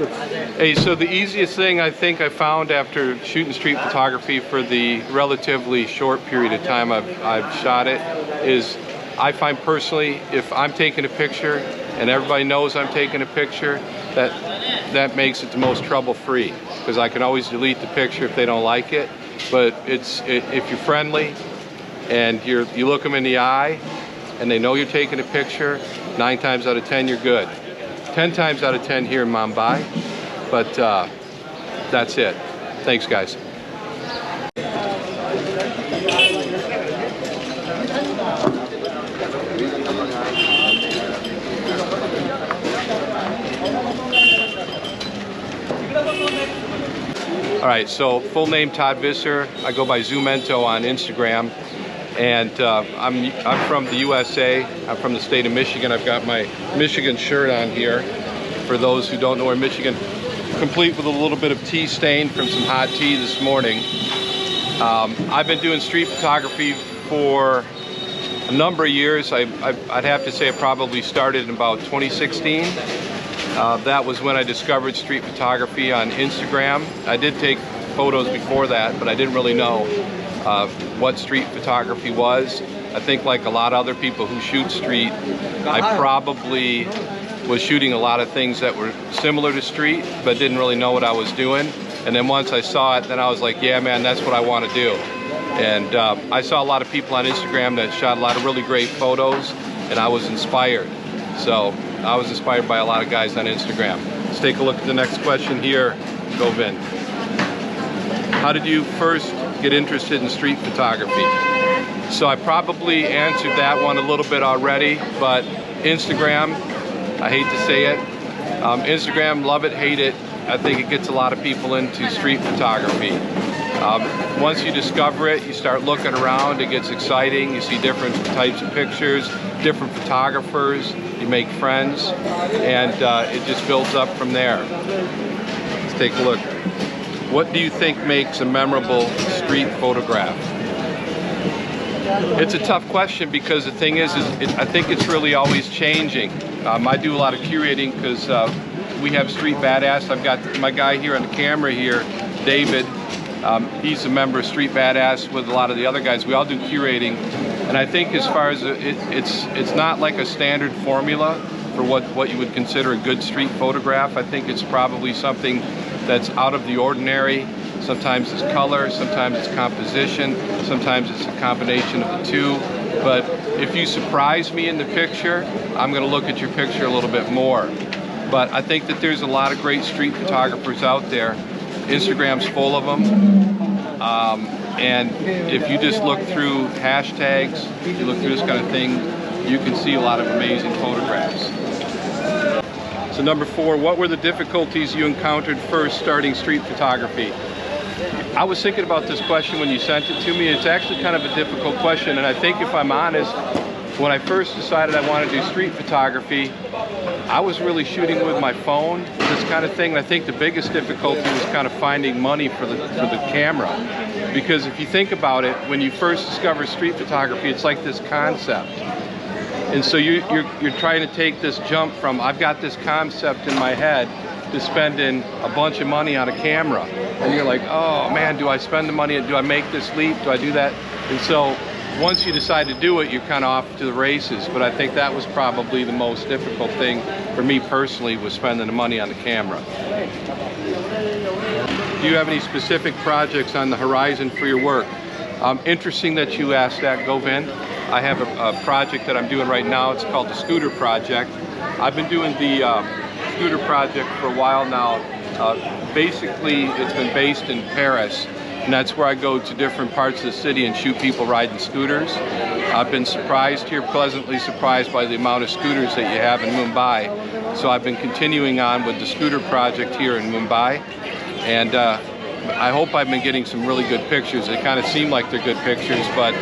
Hey, so the easiest thing I think I found after shooting street photography for the relatively short period of time I've shot it is, I find personally, if I'm taking a picture and everybody knows I'm taking a picture, that makes it the most trouble-free, because I can always delete the picture if they don't like it. But if you're friendly and you look them in the eye and they know you're taking a picture, 9 times out of 10 you're good. 10 times out of 10 here in Mumbai, but that's it. Thanks, guys. All right, so full name Todd Visser. I go by Zoomento on Instagram, and I'm from the USA. I'm from the state of Michigan. I've got my Michigan shirt on here. For those who don't know where Michigan, complete with a little bit of tea stain from some hot tea this morning. I've been doing street photography for a number of years. I'd have to say it probably started in about 2016. That was when I discovered street photography on Instagram. I did take photos before that, but I didn't really know what street photography was. I think like a lot of other people who shoot street, I probably was shooting a lot of things that were similar to street, but didn't really know what I was doing. And then once I saw it, then I was like, yeah, man, that's what I want to do. And I saw a lot of people on Instagram that shot a lot of really great photos, and I was inspired. So I was inspired by a lot of guys on Instagram. Let's take a look at the next question here, Gurvind. How did you first get interested in street photography? So I probably answered that one a little bit already, but Instagram, I hate to say it. Instagram, love it, hate it. I think it gets a lot of people into street photography. Once you discover it, you start looking around, it gets exciting. You see different types of pictures, different photographers, you make friends, and it just builds up from there. Let's take a look. What do you think makes a memorable street photograph? It's a tough question, because the thing is I think it's really always changing. I do a lot of curating because we have Street Badass. I've got my guy here on the camera here, David. He's a member of Street Badass with a lot of the other guys. We all do curating, and I think as far as it's not like a standard formula for what you would consider a good street photograph. I think it's probably something that's out of the ordinary. Sometimes it's color, sometimes it's composition, sometimes it's a combination of the two. But if you surprise me in the picture, I'm going to look at your picture a little bit more. But I think that there's a lot of great street photographers out there. Instagram's full of them. And if you just look through hashtags, you look through this kind of thing, you can see a lot of amazing photographs. So number 4, what were the difficulties you encountered first starting street photography? I was thinking about this question when you sent it to me. It's actually kind of a difficult question, and I think if I'm honest, when I first decided I wanted to do street photography, I was really shooting with my phone, this kind of thing. And I think the biggest difficulty was kind of finding money for the camera. Because if you think about it, when you first discover street photography, it's like this concept. And so you're trying to take this jump from, I've got this concept in my head, to spending a bunch of money on a camera. And you're like, oh man, do I spend the money? Do I make this leap? Do I do that? And so once you decide to do it, you're kind of off to the races. But I think that was probably the most difficult thing for me personally, was spending the money on the camera. Do you have any specific projects on the horizon for your work? Interesting that you asked that, Gurvind. I have a project that I'm doing right now. It's called the Scooter Project. I've been doing the Scooter Project for a while now. Basically, it's been based in Paris, and that's where I go to different parts of the city and shoot people riding scooters. I've been surprised here, pleasantly surprised by the amount of scooters that you have in Mumbai. So I've been continuing on with the Scooter Project here in Mumbai, and I hope I've been getting some really good pictures. They kind of seem like they're good pictures, but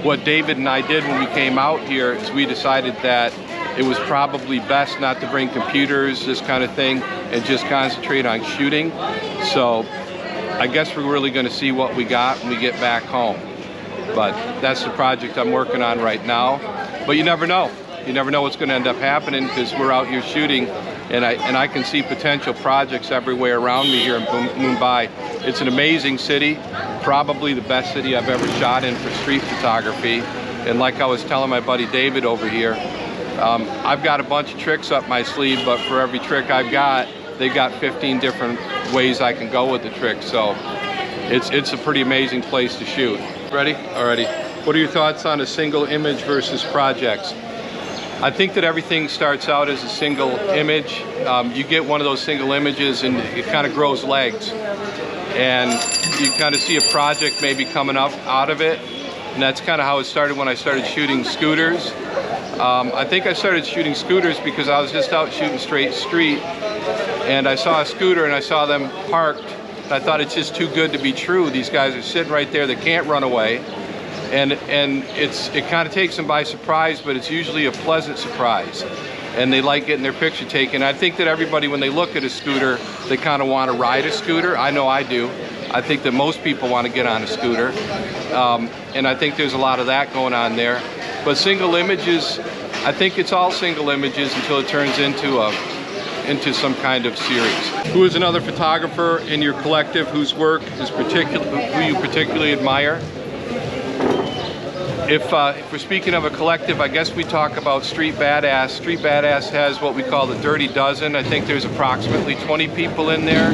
what David and I did when we came out here is we decided that it was probably best not to bring computers, this kind of thing, and just concentrate on shooting. So I guess we're really going to see what we got when we get back home. But that's the project I'm working on right now. But you never know. You never know what's going to end up happening, because we're out here shooting and I can see potential projects everywhere around me here in Mumbai. It's an amazing city, probably the best city I've ever shot in for street photography. And like I was telling my buddy David over here, I've got a bunch of tricks up my sleeve, but for every trick I've got, they've got 15 different ways I can go with the trick. So it's a pretty amazing place to shoot. Ready? Alrighty. What are your thoughts on a single image versus projects? I think that everything starts out as a single image. You get one of those single images and it kind of grows legs. And you kind of see a project maybe coming up out of it. And that's kind of how it started when I started shooting scooters. I think I started shooting scooters because I was just out shooting straight street and I saw a scooter and I saw them parked. And I thought it's just too good to be true. These guys are sitting right there, they can't run away. And it kind of takes them by surprise, but it's usually a pleasant surprise. And they like getting their picture taken. I think that everybody, when they look at a scooter, they kind of want to ride a scooter. I know I do. I think that most people want to get on a scooter. And I think there's a lot of that going on there. But single images, I think it's all single images until it turns into some kind of series. Who is another photographer in your collective whose work is who you particularly admire? If we're speaking of a collective, I guess we talk about Street Badass. Street Badass has what we call the Dirty Dozen. I think there's approximately 20 people in there.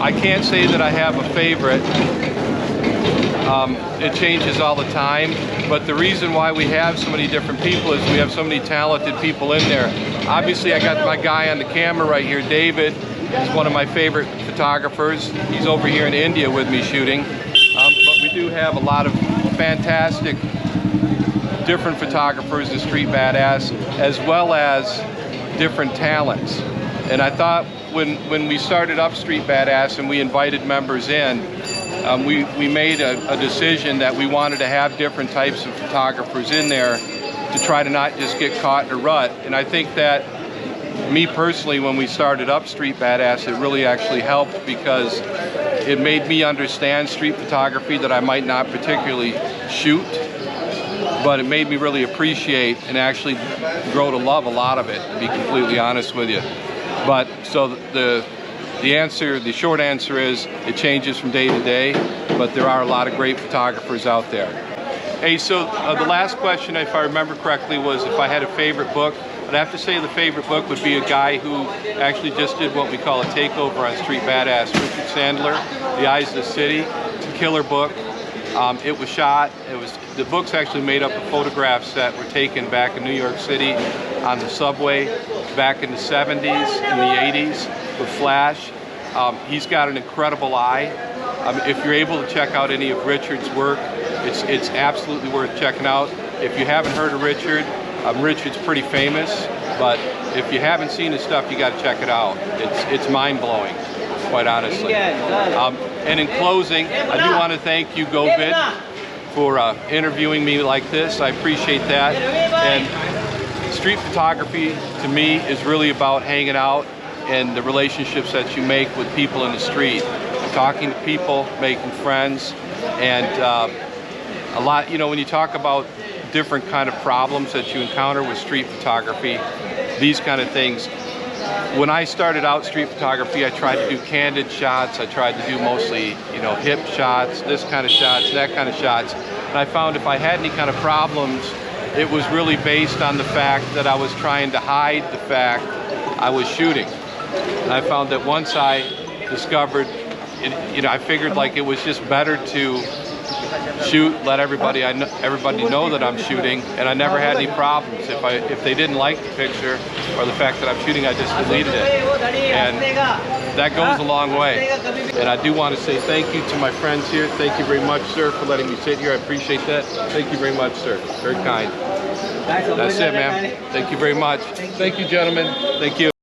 I can't say that I have a favorite. It changes all the time, but the reason why we have so many different people is we have so many talented people in there. Obviously, I got my guy on the camera right here, David. He's one of my favorite photographers. He's over here in India with me shooting. But we do have a lot of fantastic different photographers in Street Badass, as well as different talents. And I thought when we started up Street Badass and we invited members in, we made a decision that we wanted to have different types of photographers in there to try to not just get caught in a rut. And I think that me personally, when we started up Street Badass, it really actually helped because it made me understand street photography that I might not particularly shoot, but it made me really appreciate and actually grow to love a lot of it, to be completely honest with you. But so the short answer is it changes from day to day, but there are a lot of great photographers out there. Hey, so the last question, if I remember correctly, was if I had a favorite book. I'd have to say the favorite book would be a guy who actually just did what we call a takeover on Street Badass, Richard Sandler, The Eyes of the City. It's a killer book. It was shot. The book's actually made up of photographs that were taken back in New York City on the subway back in the 70s and the 80s with flash. He's got an incredible eye. If you're able to check out any of Richard's work, it's absolutely worth checking out. If you haven't heard of Richard, Richard's pretty famous, but if you haven't seen his stuff, you got to check it out. It's mind-blowing, quite honestly. And in closing, I do want to thank you, Gurvind, for interviewing me like this. I appreciate that. And street photography, to me, is really about hanging out and the relationships that you make with people in the street. Talking to people, making friends, and a lot, you know, when you talk about different kind of problems that you encounter with street photography, these kind of things. When I started out street photography, I tried to do candid shots. I tried to do mostly, you know, hip shots, this kind of shots, that kind of shots. And I found if I had any kind of problems, it was really based on the fact that I was trying to hide the fact I was shooting. And I found that once I discovered, you know, I figured like it was just better to shoot, let everybody know that I'm shooting, and I never had any problems. If they didn't like the picture or the fact that I'm shooting, I just deleted it, and that goes a long way. And I do want to say thank you to my friends here. Thank you very much, sir, for letting me sit here. I appreciate that. Thank you very much, sir. Very kind. That's it, man. Thank you very much. Thank you, gentlemen. Thank you.